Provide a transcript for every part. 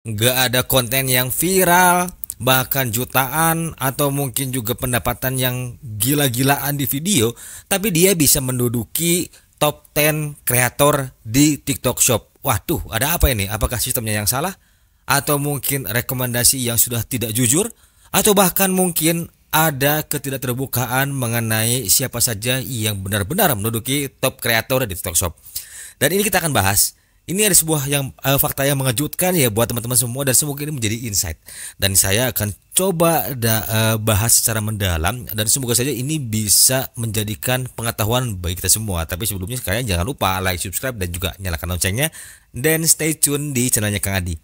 nggak ada konten yang viral, bahkan jutaan atau mungkin juga pendapatan yang gila-gilaan di video, tapi dia bisa menduduki top 10 kreator di TikTok Shop. Waduh, ada apa ini? Apakah sistemnya yang salah? Atau mungkin rekomendasi yang sudah tidak jujur? Atau bahkan mungkin ada ketidakterbukaan mengenai siapa saja yang benar-benar menduduki top kreator di TikTok Shop. Dan ini kita akan bahas. Ini ada sebuah fakta yang mengejutkan ya buat teman-teman semua dan semoga ini menjadi insight. Dan saya akan coba bahas secara mendalam dan semoga saja ini bisa menjadikan pengetahuan bagi kita semua. Tapi sebelumnya kalian jangan lupa like, subscribe dan juga nyalakan loncengnya dan stay tune di channelnya Kang Adi.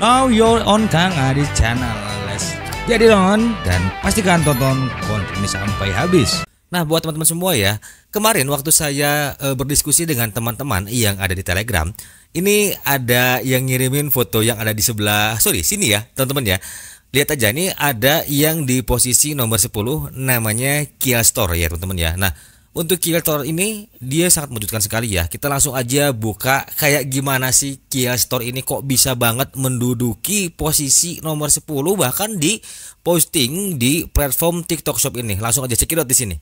Now you're on Kang Adi channel. Let's jadi on dan pastikan tonton konten ini sampai habis. Nah, buat teman-teman semua ya, kemarin waktu saya berdiskusi dengan teman-teman yang ada di Telegram, ini ada yang ngirimin foto yang ada di sebelah, sini ya, teman-teman ya. Lihat aja, ini ada yang di posisi nomor 10 namanya Kia Store ya, teman-teman ya. Nah, untuk Kia Store ini dia sangat mengejutkan sekali ya. Kita langsung aja buka kayak gimana sih Kia Store ini kok bisa banget menduduki posisi nomor 10 bahkan di posting di platform TikTok Shop ini. Langsung aja cekidot di sini.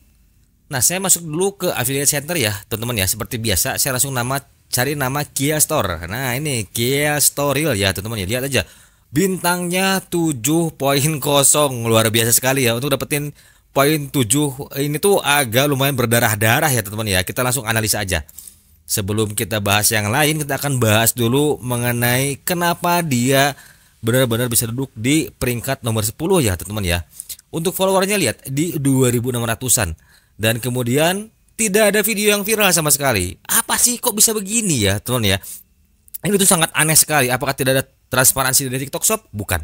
Nah, saya masuk dulu ke affiliate center ya, teman-teman ya. Seperti biasa saya langsung cari nama Kia Store. Nah, ini Kia Store Real ya, teman-teman ya. Lihat aja. Bintangnya 7.0, luar biasa sekali ya untuk dapetin poin 7 ini tuh agak lumayan berdarah-darah ya teman-teman ya. Kita langsung analisa aja. Sebelum kita bahas yang lain, kita akan bahas dulu mengenai kenapa dia benar-benar bisa duduk di peringkat nomor 10 ya teman-teman ya. Untuk followernya lihat di 2600-an. Dan kemudian tidak ada video yang viral sama sekali. Apa sih kok bisa begini ya teman-teman ya? Ini tuh sangat aneh sekali. Apakah tidak ada transparansi dari TikTok Shop? Bukan.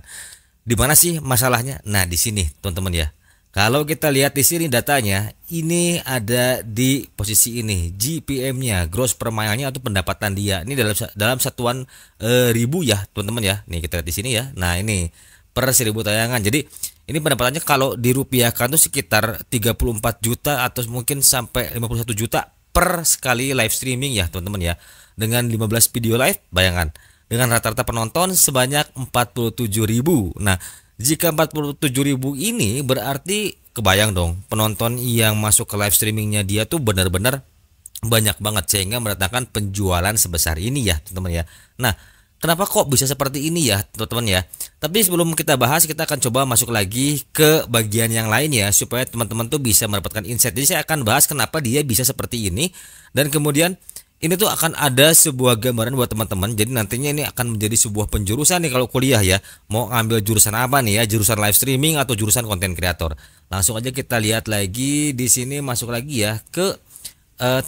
Di mana sih masalahnya? Nah, di sini teman-teman ya. Kalau kita lihat di sini datanya, ini ada di posisi ini GPM-nya, gross per mile-nya atau pendapatan dia. Ini dalam satuan ribu ya, teman-teman ya. Nih kita lihat di sini ya. Nah, ini per 1000 tayangan. Jadi, ini pendapatannya kalau dirupiahkan tuh sekitar 34 juta atau mungkin sampai 51 juta per sekali live streaming ya, teman-teman ya. Dengan 15 video live, bayangkan. Dengan rata-rata penonton sebanyak 47.000. Nah, jika 47.000 ini berarti kebayang dong penonton yang masuk ke live streamingnya dia tuh benar-benar banyak banget sehingga mendatangkan penjualan sebesar ini ya teman-teman ya. Nah, kenapa kok bisa seperti ini ya teman-teman ya? Tapi sebelum kita bahas kita akan coba masuk lagi ke bagian yang lain ya supaya teman-teman tuh bisa mendapatkan insight. Jadi saya akan bahas kenapa dia bisa seperti ini dan kemudian ini tuh akan ada sebuah gambaran buat teman-teman. Jadi nantinya ini akan menjadi sebuah penjurusan nih kalau kuliah ya. Mau ngambil jurusan apa nih ya? Jurusan live streaming atau jurusan konten kreator. Langsung aja kita lihat lagi di sini masuk lagi ya ke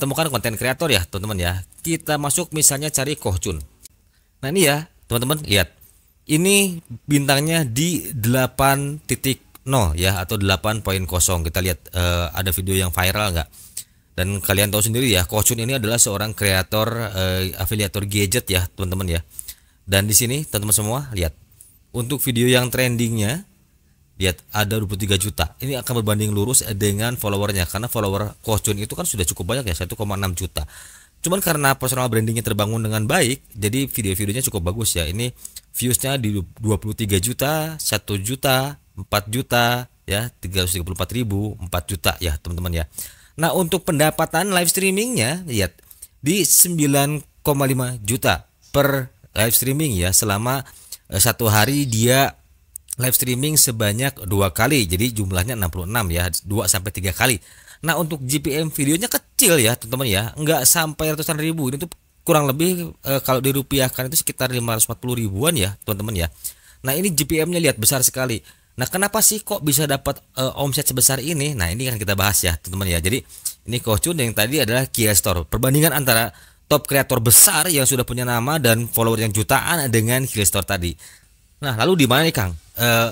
temukan konten kreator ya, teman-teman ya. Kita masuk misalnya cari Kohchun. Nah, ini ya, teman-teman lihat. Ini bintangnya di 8.0 ya atau 8.0. Kita lihat ada video yang viral nggak? Dan kalian tahu sendiri ya, Kohchun ini adalah seorang kreator afiliator gadget ya, teman-teman ya. Dan di sini teman-teman semua lihat. Untuk video yang trendingnya lihat ada 23 juta. Ini akan berbanding lurus dengan followernya karena follower Kohchun itu kan sudah cukup banyak ya, 1,6 juta. Cuman karena personal brandingnya terbangun dengan baik, jadi video-videonya cukup bagus ya. Ini viewsnya di 23 juta, 1 juta, 4 juta ya, 334.000, 4 juta ya, teman-teman ya. Nah, untuk pendapatan live streamingnya lihat di 9,5 juta per live streaming ya selama satu hari dia live streaming sebanyak 2 kali. Jadi jumlahnya 66 ya, 2 sampai 3 kali. Nah, untuk GPM videonya kecil ya, teman-teman ya. Enggak sampai ratusan ribu. Ini tuh kurang lebih kalau dirupiahkan itu sekitar 540 ribuan ya, teman-teman ya. Nah, ini GPM-nya lihat besar sekali. Nah, kenapa sih kok bisa dapat omset sebesar ini? Nah, ini kan kita bahas ya, teman-teman ya. Jadi, ini Kohchun yang tadi adalah Kia Store. Perbandingan antara top kreator besar yang sudah punya nama dan follower yang jutaan dengan Kia Store tadi. Nah, lalu di mana nih Kang?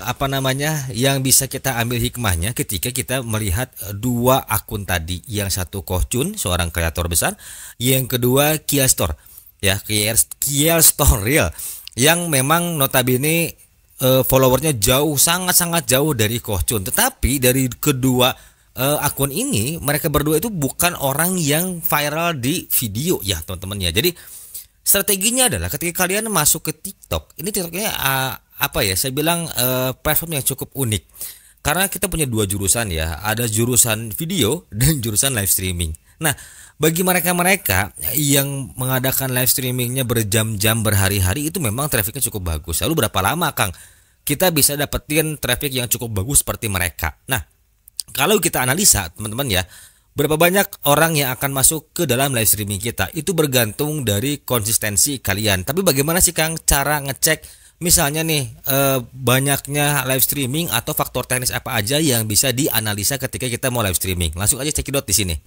Apa namanya yang bisa kita ambil hikmahnya ketika kita melihat dua akun tadi, yang satu Kohchun seorang kreator besar, yang kedua Kia Store ya, Kia Store Real yang memang notabene followernya jauh, sangat-sangat jauh dari Kohcun. Tetapi dari kedua akun ini, mereka berdua itu bukan orang yang viral di video ya teman-teman ya. Jadi strateginya adalah ketika kalian masuk ke TikTok, ini TikToknya apa ya? Saya bilang platform yang cukup unik. Karena kita punya dua jurusan ya, ada jurusan video dan jurusan live streaming. Nah, bagi mereka-mereka yang mengadakan live streamingnya berjam-jam, berhari-hari, itu memang trafficnya cukup bagus. Lalu berapa lama Kang kita bisa dapetin traffic yang cukup bagus seperti mereka? Nah, kalau kita analisa teman-teman ya, berapa banyak orang yang akan masuk ke dalam live streaming kita, itu bergantung dari konsistensi kalian. Tapi bagaimana sih Kang cara ngecek misalnya nih banyaknya live streaming atau faktor teknis apa aja yang bisa dianalisa ketika kita mau live streaming? Langsung aja cekidot di sini.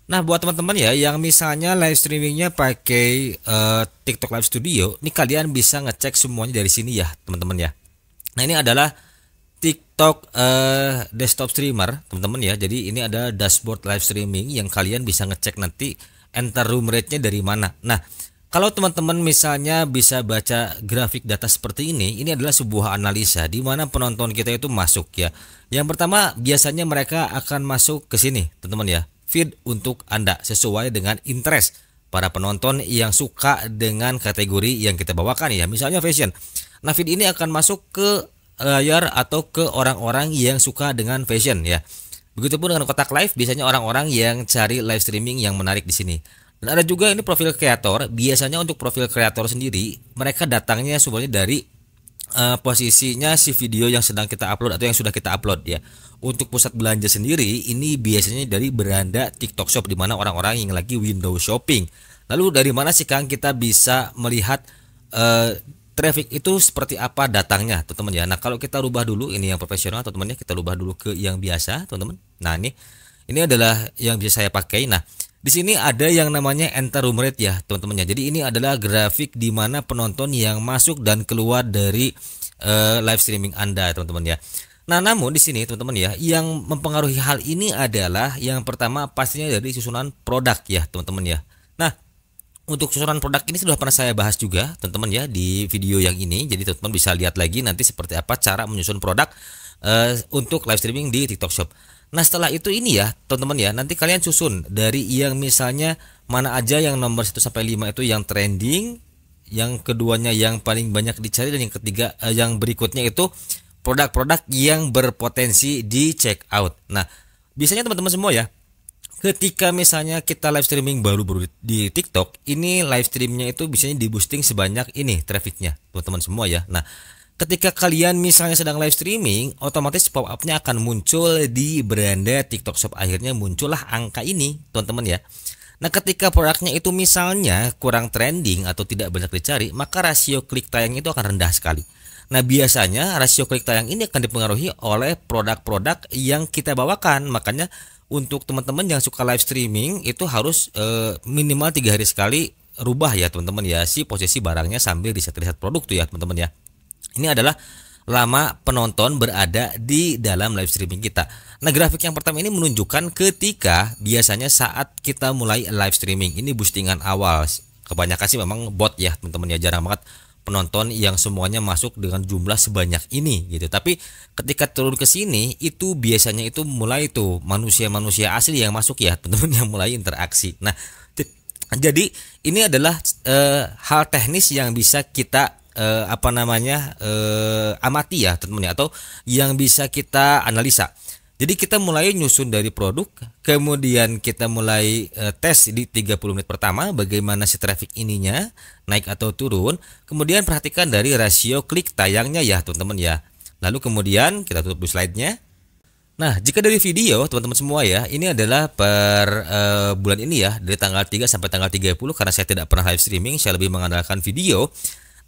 Nah, buat teman-teman ya yang misalnya live streamingnya pakai TikTok Live Studio, ini kalian bisa ngecek semuanya dari sini ya teman-teman ya. Nah, ini adalah TikTok desktop streamer teman-teman ya. Jadi ini ada dashboard live streaming yang kalian bisa ngecek nanti enter room rate-nya dari mana. Nah, kalau teman-teman misalnya bisa baca grafik data seperti ini adalah sebuah analisa di mana penonton kita itu masuk ya. Yang pertama biasanya mereka akan masuk ke sini teman-teman ya. Feed untuk Anda sesuai dengan interest para penonton yang suka dengan kategori yang kita bawakan ya. Misalnya fashion. Nah, feed ini akan masuk ke layar atau ke orang-orang yang suka dengan fashion ya. Begitupun dengan kotak live, biasanya orang-orang yang cari live streaming yang menarik di sini. Dan ada juga ini profil kreator. Biasanya untuk profil kreator sendiri, mereka datangnya sebenarnya dari posisinya si video yang sedang kita upload atau yang sudah kita upload ya. Untuk pusat belanja sendiri, ini biasanya dari beranda TikTok Shop di mana orang-orang yang lagi window shopping. Lalu dari mana sih Kang kita bisa melihat traffic itu seperti apa datangnya teman-teman ya. Nah, kalau kita rubah dulu ini yang profesional teman-teman ya, kita rubah dulu ke yang biasa teman-teman. Nah, ini adalah yang bisa saya pakai. Nah, di sini ada yang namanya enter room rate ya teman-teman ya. Jadi ini adalah grafik di mana penonton yang masuk dan keluar dari live streaming Anda teman-teman ya. Nah, namun di sini teman-teman ya, yang mempengaruhi hal ini adalah yang pertama pastinya dari susunan produk ya teman-teman ya. Nah, untuk susunan produk ini sudah pernah saya bahas juga teman-teman ya di video yang ini. Jadi teman-teman bisa lihat lagi nanti seperti apa cara menyusun produk untuk live streaming di TikTok Shop. Nah, setelah itu ini ya teman-teman ya, nanti kalian susun dari yang misalnya mana aja yang nomor 1 sampai 5 itu yang trending, yang keduanya yang paling banyak dicari, dan yang ketiga yang berikutnya itu produk-produk yang berpotensi di check out. Nah, biasanya teman-teman semua ya, ketika misalnya kita live streaming baru-baru di TikTok, ini live streamnya itu biasanya di boosting sebanyak ini trafficnya teman-teman semua ya. Nah, ketika kalian misalnya sedang live streaming, otomatis pop-up-nya akan muncul di beranda TikTok Shop. Akhirnya muncullah angka ini teman-teman ya. Nah, ketika produknya itu misalnya kurang trending atau tidak banyak dicari, maka rasio klik tayang itu akan rendah sekali. Nah, biasanya rasio klik tayang ini akan dipengaruhi oleh produk-produk yang kita bawakan. Makanya untuk teman-teman yang suka live streaming itu harus minimal 3 hari sekali rubah ya teman-teman ya, si posisi barangnya sambil riset-riset produk tuh ya teman-teman ya. Ini adalah lama penonton berada di dalam live streaming kita. Nah, grafik yang pertama ini menunjukkan ketika biasanya saat kita mulai live streaming. Ini boostingan awal. Kebanyakan sih memang bot ya teman-teman ya, jarang banget penonton yang semuanya masuk dengan jumlah sebanyak ini gitu. Tapi ketika turun ke sini itu biasanya itu mulai tuh manusia-manusia asli yang masuk ya teman-teman, yang mulai interaksi. Nah, jadi ini adalah hal teknis yang bisa kita amati ya teman-teman ya, atau yang bisa kita analisa. Jadi kita mulai nyusun dari produk, kemudian kita mulai tes di 30 menit pertama bagaimana si traffic ininya naik atau turun. Kemudian perhatikan dari rasio klik tayangnya ya teman-teman ya. Lalu kemudian kita tutup dulu slide-nya. Nah, jika dari video teman-teman semua ya, ini adalah per bulan ini ya, dari tanggal 3 sampai tanggal 30, karena saya tidak pernah live streaming, saya lebih mengandalkan video.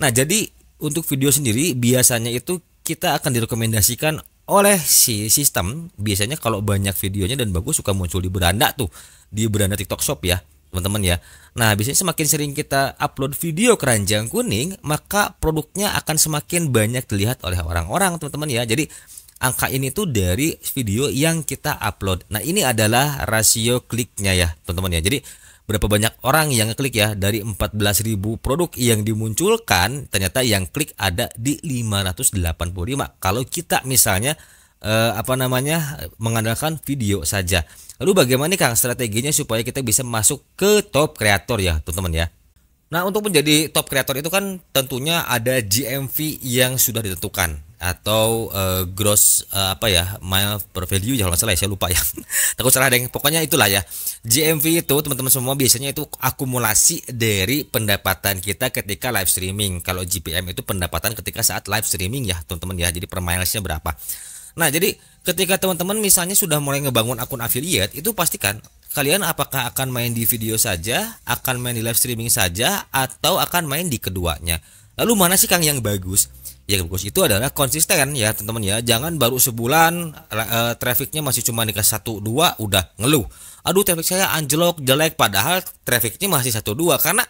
Nah, jadi untuk video sendiri biasanya itu kita akan direkomendasikan oleh si sistem. Biasanya kalau banyak videonya dan bagus suka muncul di beranda tuh, di beranda TikTok Shop ya teman-teman ya. Nah, biasanya semakin sering kita upload video keranjang kuning, maka produknya akan semakin banyak dilihat oleh orang-orang teman-teman ya. Jadi angka ini tuh dari video yang kita upload. Nah, ini adalah rasio kliknya ya teman-teman ya. Jadi berapa banyak orang yang ngeklik ya. Dari 14.000 produk yang dimunculkan, ternyata yang klik ada di 585. Kalau kita misalnya mengandalkan video saja. Lalu bagaimana nih Kang strateginya supaya kita bisa masuk ke top kreator ya teman-teman ya. Nah, untuk menjadi top kreator itu kan tentunya ada GMV yang sudah ditentukan atau gross mile per value ya, kalau nggak salah ya, saya lupa ya. Takut salah deh. Pokoknya itulah ya. GMV itu teman-teman semua biasanya itu akumulasi dari pendapatan kita ketika live streaming. Kalau GPM itu pendapatan ketika saat live streaming ya, teman-teman ya. Jadi per milesnya berapa. Nah, jadi ketika teman-teman misalnya sudah mulai ngebangun akun affiliate, itu pastikan kalian apakah akan main di video saja, akan main di live streaming saja, atau akan main di keduanya. Lalu mana sih Kang yang bagus? Yang bagus itu adalah konsisten ya teman-teman ya. Jangan baru sebulan trafficnya masih cuma dikasih 1-2 udah ngeluh. Aduh, traffic saya anjlok, jelek, padahal trafficnya masih 1-2. Karena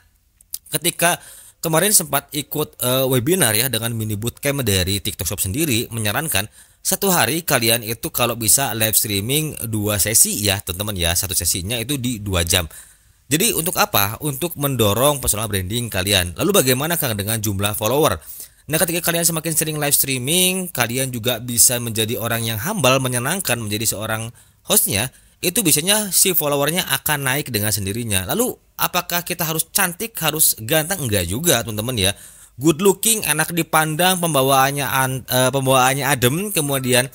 ketika kemarin sempat ikut webinar ya dengan mini bootcamp dari TikTok Shop sendiri, menyarankan satu hari kalian itu kalau bisa live streaming 2 sesi ya teman-teman ya. Satu sesinya itu di 2 jam. Jadi untuk apa? Untuk mendorong personal branding kalian. Lalu bagaimana Kang dengan jumlah follower? Nah, ketika kalian semakin sering live streaming, kalian juga bisa menjadi orang yang humble, menyenangkan, menjadi seorang hostnya. Itu biasanya si followernya akan naik dengan sendirinya. Lalu apakah kita harus cantik, harus ganteng? Enggak juga teman-teman ya. Good looking, enak dipandang, pembawaannya adem, kemudian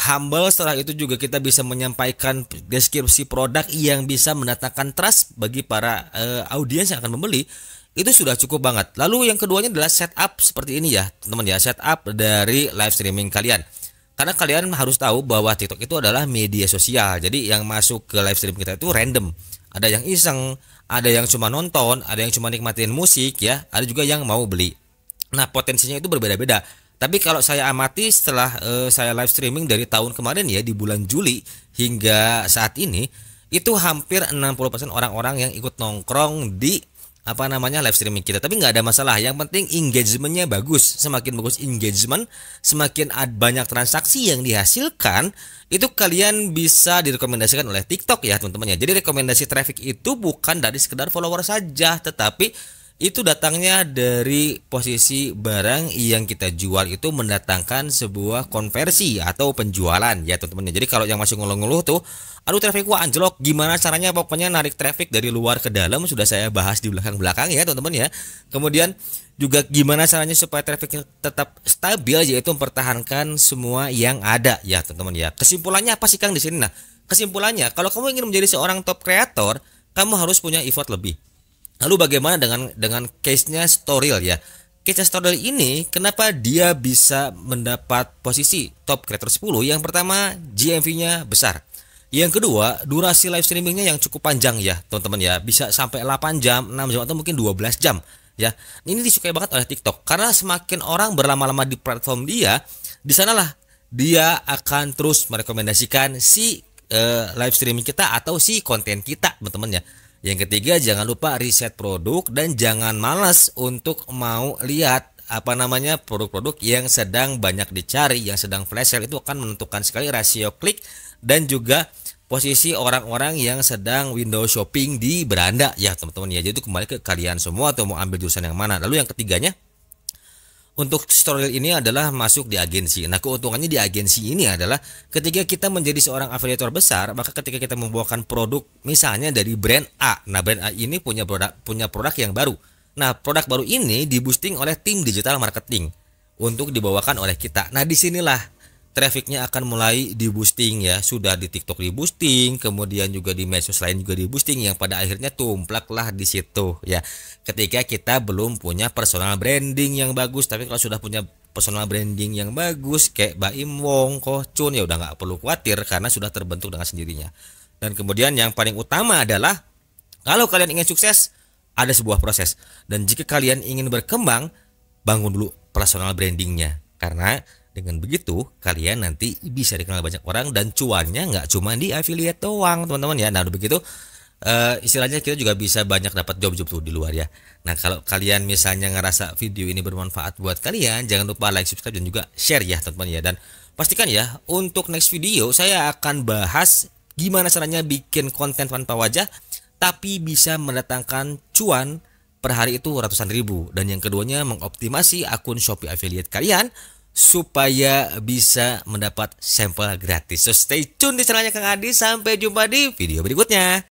humble. Setelah itu juga kita bisa menyampaikan deskripsi produk yang bisa mendatangkan trust bagi para audiens yang akan membeli. Itu sudah cukup banget. Lalu yang keduanya adalah setup seperti ini ya teman-teman ya, setup dari live streaming kalian. Karena kalian harus tahu bahwa TikTok itu adalah media sosial. Jadi yang masuk ke live streaming kita itu random. Ada yang iseng, ada yang cuma nonton, ada yang cuma nikmatin musik ya, ada juga yang mau beli. Nah, potensinya itu berbeda-beda. Tapi kalau saya amati setelah saya live streaming dari tahun kemarin ya, di bulan Juli hingga saat ini, itu hampir 60% orang-orang yang ikut nongkrong di live streaming kita. Tapi nggak ada masalah, yang penting engagementnya bagus. Semakin bagus engagement, semakin banyak transaksi yang dihasilkan, itu kalian bisa direkomendasikan oleh TikTok ya teman-teman ya. Jadi rekomendasi traffic itu bukan dari sekedar follower saja, tetapi itu datangnya dari posisi barang yang kita jual itu mendatangkan sebuah konversi atau penjualan ya teman-teman. Jadi kalau yang masih ngeluh-ngeluh tuh, aduh traffic gua anjlok, gimana caranya pokoknya narik traffic dari luar ke dalam, sudah saya bahas di belakang-belakang ya teman-teman ya. Kemudian juga gimana caranya supaya trafficnya tetap stabil, yaitu mempertahankan semua yang ada ya teman-teman ya. Kesimpulannya apa sih Kang di sini? Nah, kesimpulannya kalau kamu ingin menjadi seorang top creator, kamu harus punya effort lebih. Lalu bagaimana dengan case-nya Storyl ya? Case Storyl ini kenapa dia bisa mendapat posisi top creator 10? Yang pertama, GMV-nya besar. Yang kedua, durasi live streamingnya yang cukup panjang ya teman-teman ya. Bisa sampai 8 jam, 6 jam atau mungkin 12 jam ya. Ini disukai banget oleh TikTok karena semakin orang berlama-lama di platform dia, di sanalah dia akan terus merekomendasikan si live streaming kita atau si konten kita teman-teman ya. Yang ketiga, jangan lupa riset produk dan jangan malas untuk mau lihat produk-produk yang sedang banyak dicari, yang sedang flash sale. Itu akan menentukan sekali rasio klik dan juga posisi orang-orang yang sedang window shopping di beranda ya teman-teman ya. Jadi itu kembali ke kalian semua atau mau ambil jurusan yang mana. Lalu yang ketiganya, untuk Storyl ini adalah masuk di agensi. Nah, keuntungannya di agensi ini adalah ketika kita menjadi seorang afiliator besar, maka ketika kita membawakan produk misalnya dari brand A. Nah, brand A ini punya produk yang baru. Nah, produk baru ini diboosting oleh tim digital marketing untuk dibawakan oleh kita. Nah, disinilah trafficnya akan mulai diboosting ya. Sudah di TikTok diboosting, kemudian juga di medsos lain juga diboosting, yang pada akhirnya tumplaklah di situ ya. Ketika kita belum punya personal branding yang bagus, tapi kalau sudah punya personal branding yang bagus kayak Baim Wong, Kohcun, ya udah nggak perlu khawatir karena sudah terbentuk dengan sendirinya. Dan kemudian yang paling utama adalah kalau kalian ingin sukses, ada sebuah proses. Dan jika kalian ingin berkembang, bangun dulu personal brandingnya. Karena dengan begitu kalian nanti bisa dikenal banyak orang dan cuannya nggak cuma di affiliate doang teman-teman ya. Nah, udah begitu istilahnya kita juga bisa banyak dapat job-job tuh di luar ya. Nah, kalau kalian misalnya ngerasa video ini bermanfaat buat kalian, jangan lupa like, subscribe dan juga share ya teman-teman ya. Dan pastikan ya, untuk next video saya akan bahas gimana caranya bikin konten tanpa wajah tapi bisa mendatangkan cuan per hari itu ratusan ribu. Dan yang keduanya mengoptimasi akun Shopee affiliate kalian supaya bisa mendapat sampel gratis. So stay tune di channelnya Kang Adi. Sampai jumpa di video berikutnya.